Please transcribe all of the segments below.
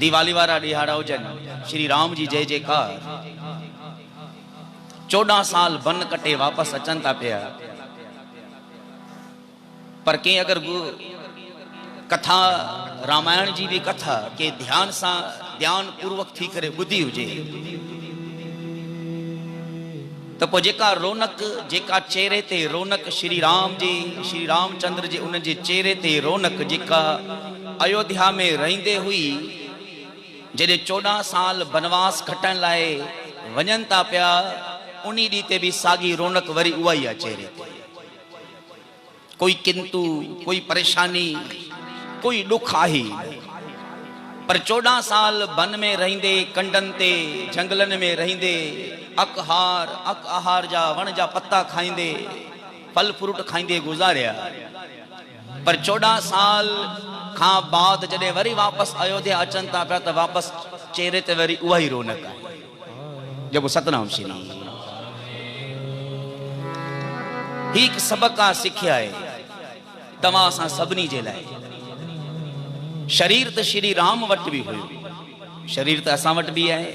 दिवाली वारा ॾिहाड़ा हुजन, श्री राम जी जय जयकार। 14 साल बन कटे वापस अचन था पिया। पर के अगर कथा रामायण जी भी कथा के ध्यान सा ध्यान पूर्वक थी करे बुद्धि हुजे तो पो जेका रौनक जेका चेहरे ते रौनक श्री राम जी श्री रामचंद्र जे उन जे चेहरे ते रौनक जेका अयोध्या में रहंदे हुई जॾहिं 14 साल बनवास खटण लाए वञन था पिया उन्हीं ॾींहं ते भी साॻी रौनक वरी उहा ई आहे चेहरे ते। कोई किंतु कोई परेशानी कोई दुख आहे पर 14 साल बन में रहंदे कंडन ते जंगलन में रहंदे अक आहार जा वण जा पत्ता खाईंदे फल फ्रूट खाईंदे गुजारिया। पर 14 साल खां बाद जॾहिं वरी वापस अयोध्या अचन था पिया त वापस चेहरे ते वरी उहा ई रौनक आहे। जब सतनाम श्री ही एक सबक आ सिखिया है तव्हां असां सभिनी जे लाइ। शरीर त श्री राम वट भी हुयो, शरीर त असां वट भी आहे।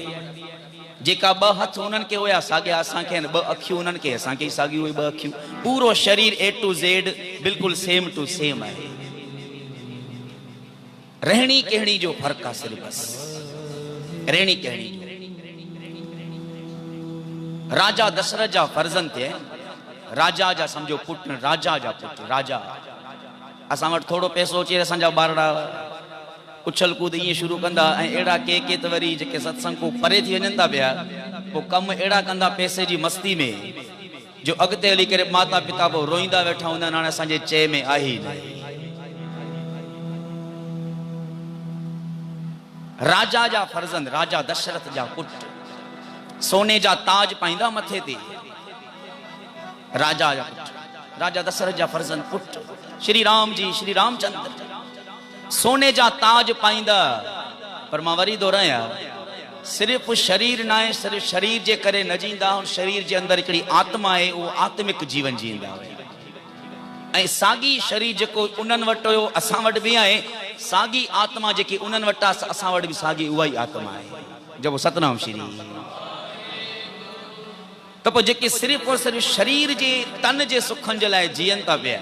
जेका 2 हथ उन्हनि के हुया साॻिया असांखे आहिनि, 2 अखियूं उन्हनि के असांखे साॻियूं हुई 2 अखियूं। पूरो शरीर A to Z बिल्कुल सेम टू सेम आहे। रहणी कहणी जो फर्क आहे सिर्फ बस रहणी कहणी। राजा दशरथ जा फर्जन थे राजा जा समझो पुट राजा जा पुट राजा असां वटि थोड़ो पैसो अचे असांजा ॿारड़ा उछल कूद ईअं शुरू कंदा ऐं अहिड़ा के त वरी जेके सत्संग को परे थी वञनि था पिया पोइ कम अहिड़ा कंदा पैसे जी मस्ती में जो अॻिते हली करे माता पिता पोइ रोईंदा वेठा हूंदा हाणे असांजे चए में आहे ई न। राजा जा फर्जंद राजा दशरथ जा पुट सोने जा ताज पाईंदा मथे ते। राजा जा पुट राजा दशरथ जा फर्जंद पुट श्री राम जी श्री रामचंद्र सोने जा ताज पाईंदा। पर मां वरी दोहराया सिर्फ शरीर ना है, सिर्फ शरीर जे करे न जींदा, शरीर जे अंदर हिकिड़ी आत्मा है वो आत्मिक जीवन जींदा। ऐं साॻी शरीर जेको उन्हनि वटि हुयो असां वटि बि आहे, साॻी आत्मा जेकी उन्हनि वटि आहे असां वटि बि साॻी उहा ई आत्मा आहे। जब सतनाम श्री तो पोइ जेके सिर्फ और सिर्फ शरीर जे तन जे सुखनि जे लाइ जीअनि था पिया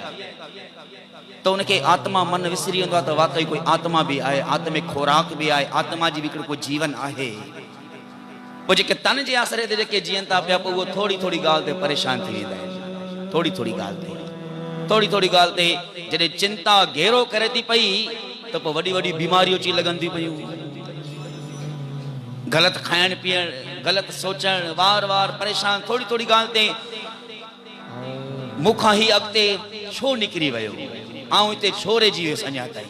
तो उनके आत्मा मन विसरी वेंदो आहे त वाकई कोई आत्मा भी आहे, आत्मिक खोराक भी आहे, आत्मा जी भी कोई जीवन आहे। पोइ जेके तन जे आसरे ते जेके जीअनि था पिया पोइ उहो थोड़ी थोड़ी ॻाल्हि ते परेशान थी वेंदा आहिनि। थोड़ी थोड़ी ॻाल्हि ते जॾहिं चिंता घेरो करे थी पई त पोइ वॾी वॾी बीमारियूं अची लॻनि थी पयूं। ग़लति खाइण पीअण ग़लति सोचण वार वार परेशान थोड़ी थोड़ी ॻाल्हि ते मूंखां ही अॻिते छो निकिरी वियो ऐं हिते छो रहिजी वियुसि अञा ताईं।